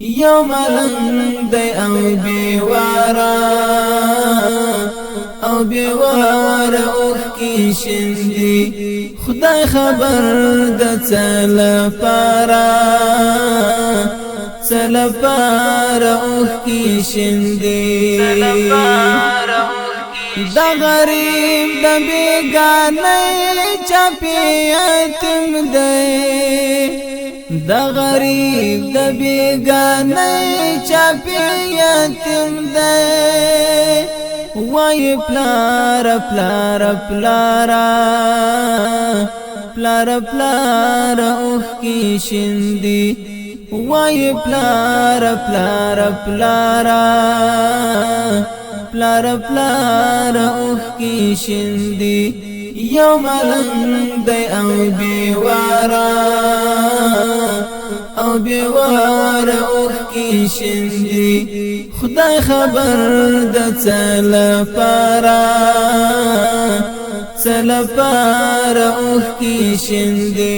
یو ملنګ دی او بیوارا او بیوارا اوخ کی شندی خدای خبر د چل پارا اوخ کی شندی دا غریب د بیگانه چاپی یتیم دی دا غریب د بیگانه چاپی یتیم دی وای پلارا پلارا پلارا پلارا پلارا اوخ کی شندی وای پلارا پلارا پلارا پلارا پلارا اوخ کی شندی یو ملنګ دی او بیوارا اوخ کی شندی خدای خبر د چل پارا اوخ کی شندی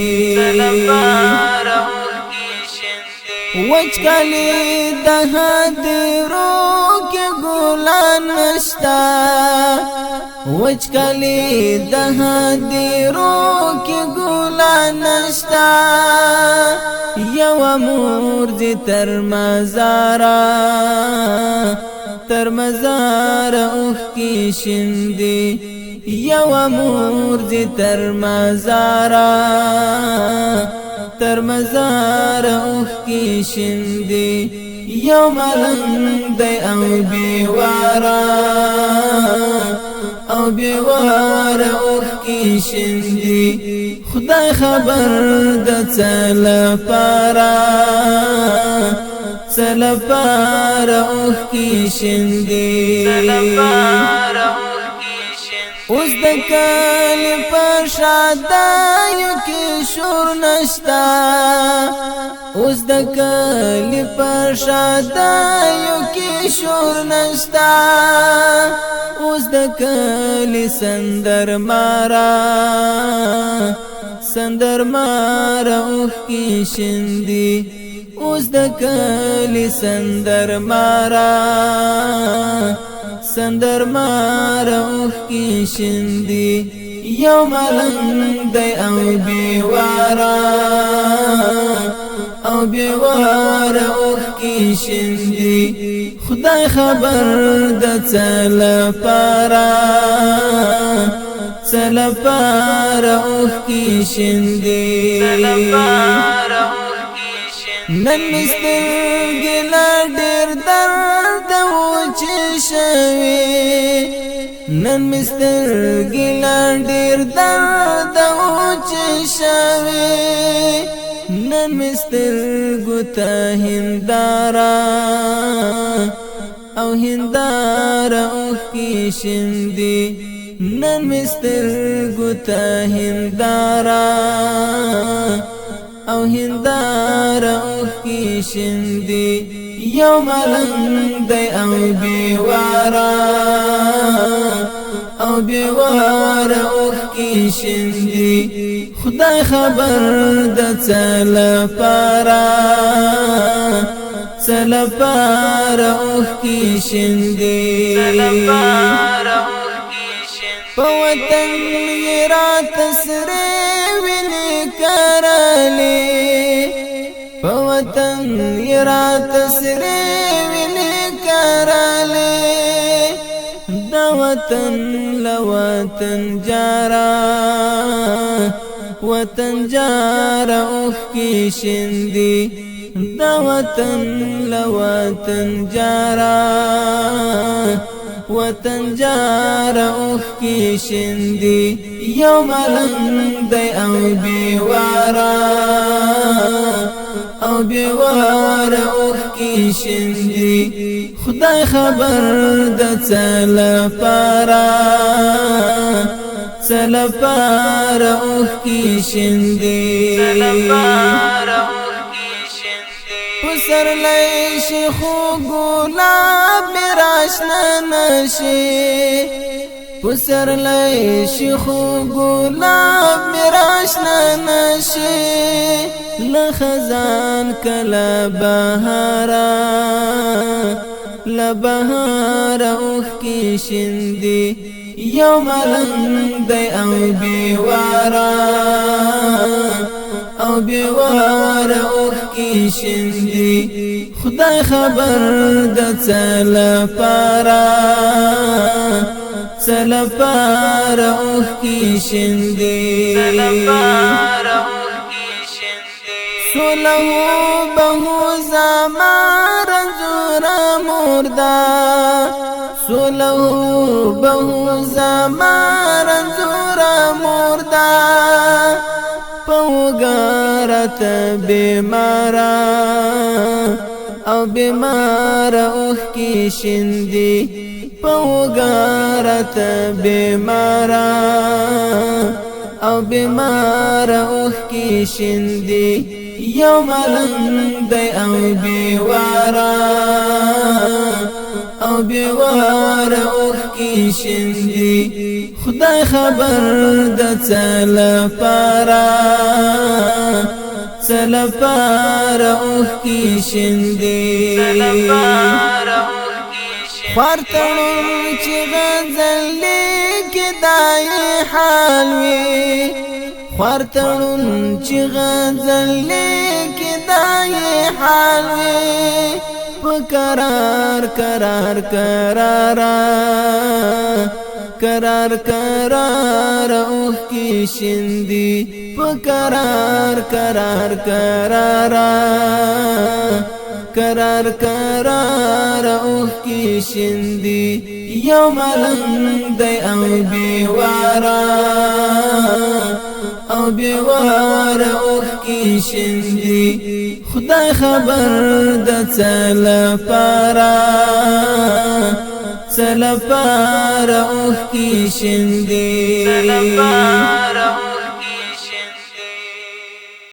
وچ کلی د هدیرو کې ګلان نشتا وچ کلی د هدیرو کې ګلان نشتا یو مور دې تر مزارا اوخ کی شندی یو مور دې تر مزارا اوخ کی شندی یو ملنګ دی او بیوارا اوخ کی شندی خدای خبر د چل پارا اوخ کی شندی اوس د کلی پر شادایو کې شور نشتا اوس د کلی پر شادایو کې شور نشتا اوس د کلی سندر مارا اوخ کی شندی اوس د کلی سندر مارا اوخ کی شندی یو ملنګ دی او بیوارا اوخ کی شندی خدای خبر د چل پارا اوخ کی شندی نن مسترګې لا ډېر درد وچې شوي نن مسترګې لا ډېر درد وچې شوي نن مسترګو ته هندارا اوخ کی شندی نن مسترګو ته هندارا اوخ کی شندی یو ملنګ دی او بیوارا اوخ کی شندی خدای خبر د چل پارا اوخ کی شندی په وطن یې رات سره ویني کرلې په وطن یې رات سره ویني کرلې دا وطن وطن جارا اوخ کی شندی دا وطن جارا اوخ کی شندی یو ملنګ دی او بیوارا اوخ کی شندی خدای خبر د چل پارا اوخ کی شندی پسر لیشی خو گلاب میراشنا نشی پسر لای شیخ گلاب میراشنا نشي لخزان کلا بهارا لبهارا اوخ کی شندي یوم لندی او بیوارا او بیوارا اوخ کی شندي خدای خبر د چل پارا چل پارا اوخ کی شندي سوله بهو زمان رنزورا مردا سوله بهو زمان رنزورا مردا پوگارت بیمارا او بیمارا اوخ کی شندي پوگارت بیمارا او بیمارا اوخ کی شندي یوم لندی او بیوارا او بیوارا اوخ کی شندي خدای خبر د چل پارا چل پارا اوخ کی شندي خوارتنو چی غزل لیکی دای حالوی خوارتنو چی غزل لیکی دای حالوی پکرار کرار کرارا کرار کرار اوخ کی شندي پکرار کرار کرارا کرار کرار اوخ کی شندي یوم لندی او بیوارا او بیوارا اوخ کی شندي خدای خبر د چل پارا چل پارا اوخ کی شندي